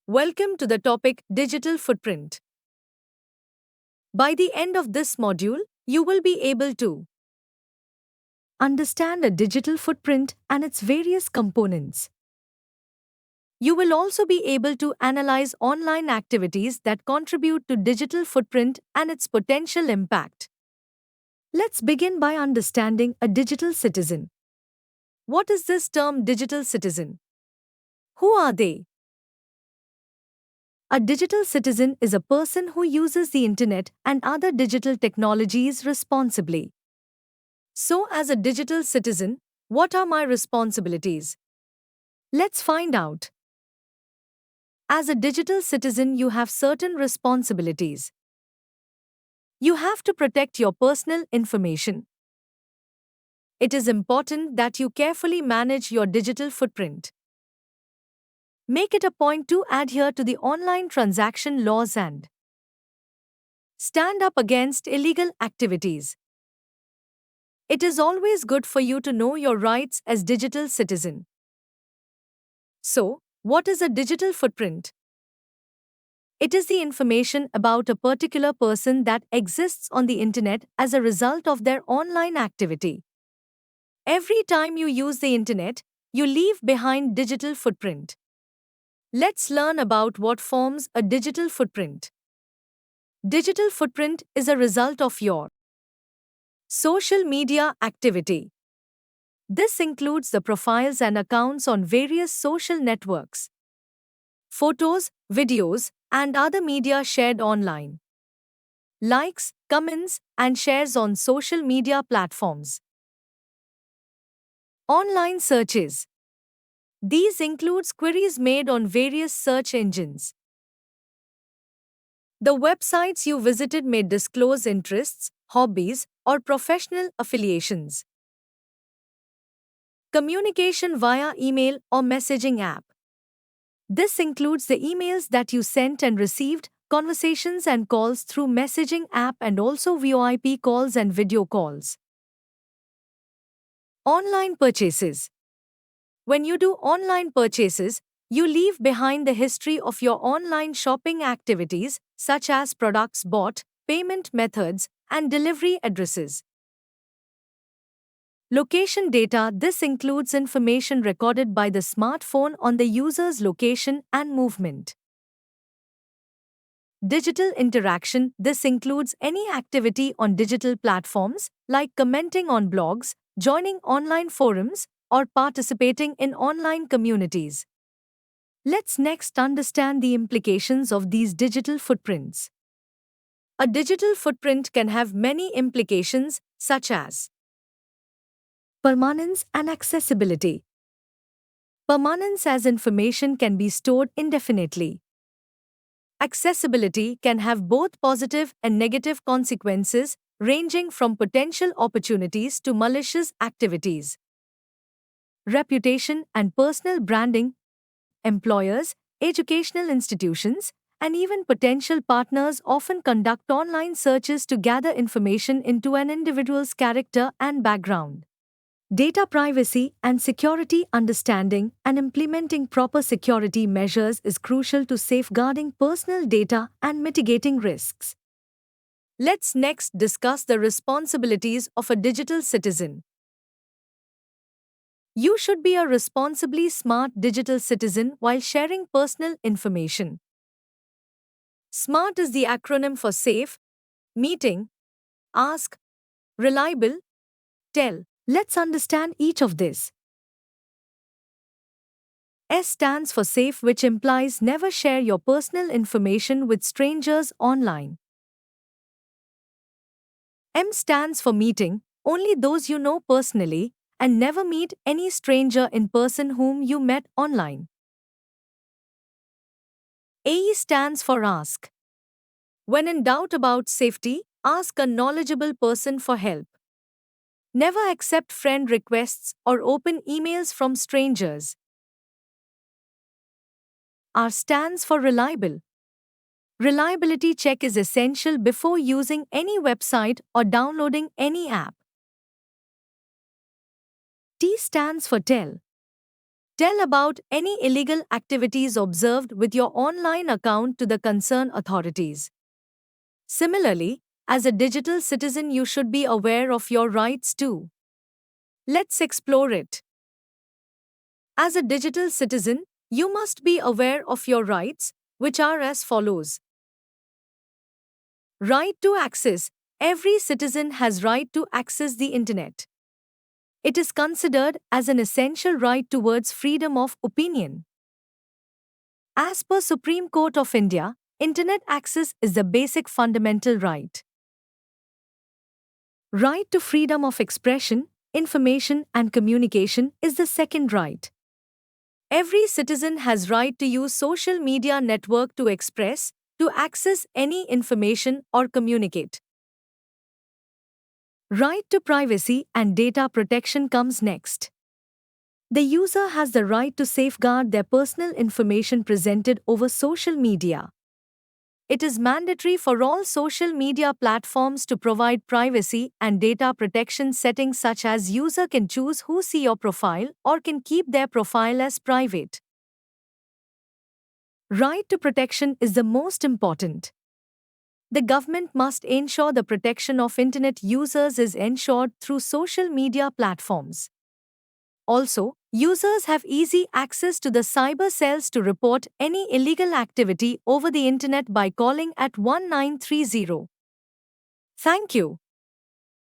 Welcome to the topic Digital Footprint. By the end of this module, you will be able to understand a digital footprint and its various components. You will also be able to analyze online activities that contribute to digital footprint and its potential impact. Let's begin by understanding a digital citizen. What is this term digital citizen? Who are they? A digital citizen is a person who uses the internet and other digital technologies responsibly. So, as a digital citizen, what are my responsibilities? Let's find out. As a digital citizen, you have certain responsibilities. You have to protect your personal information. It is important that you carefully manage your digital footprint. Make it a point to adhere to the online transaction laws and stand up against illegal activities. It is always good for you to know your rights as digital citizen. So, what is a digital footprint? It is the information about a particular person that exists on the internet as a result of their online activity. Every time you use the internet, you leave behind digital footprint. Let's learn about what forms a digital footprint. Digital footprint is a result of your social media activity. This includes the profiles and accounts on various social networks, photos, videos, and other media shared online, likes, comments, and shares on social media platforms. Online searches. These includes queries made on various search engines. The websites you visited may disclose interests, hobbies, or professional affiliations. Communication via email or messaging app. This includes the emails that you sent and received, conversations and calls through messaging app, and also VoIP calls and video calls. Online purchases. When you do online purchases, you leave behind the history of your online shopping activities, such as products bought, payment methods, and delivery addresses. Location data. This includes information recorded by the smartphone on the user's location and movement. Digital interaction. This includes any activity on digital platforms, like commenting on blogs, joining online forums, or participating in online communities. Let's next understand the implications of these digital footprints. A digital footprint can have many implications, such as permanence and accessibility. Permanence, as information can be stored indefinitely. Accessibility can have both positive and negative consequences, ranging from potential opportunities to malicious activities. Reputation and personal branding. Employers, educational institutions, and even potential partners often conduct online searches to gather information into an individual's character and background. Data privacy and security. Understanding and implementing proper security measures is crucial to safeguarding personal data and mitigating risks. Let's next discuss the responsibilities of a digital citizen. You should be a responsibly smart digital citizen while sharing personal information. SMART is the acronym for safe, meeting, ask, reliable, tell. Let's understand each of this. S stands for safe, which implies never share your personal information with strangers online. M stands for meeting, only those you know personally, and never meet any stranger in person whom you met online. AE stands for ask. When in doubt about safety, ask a knowledgeable person for help. Never accept friend requests or open emails from strangers. R stands for reliable. Reliability check is essential before using any website or downloading any app. T stands for tell. Tell about any illegal activities observed with your online account to the concerned authorities. Similarly, as a digital citizen, you should be aware of your rights too. Let's explore it. As a digital citizen, you must be aware of your rights, which are as follows. Right to access. Every citizen has right to access the internet. It is considered as an essential right towards freedom of opinion. As per Supreme Court of India, internet access is the basic fundamental right. Right to freedom of expression, information and communication is the second right. Every citizen has right to use social media network to express, to access any information or communicate. Right to privacy and data protection comes next. The user has the right to safeguard their personal information presented over social media. It is mandatory for all social media platforms to provide privacy and data protection settings such as user can choose who see your profile or can keep their profile as private. Right to protection is the most important. The government must ensure the protection of internet users is ensured through social media platforms. Also, users have easy access to the cyber cells to report any illegal activity over the internet by calling at 1930. Thank you.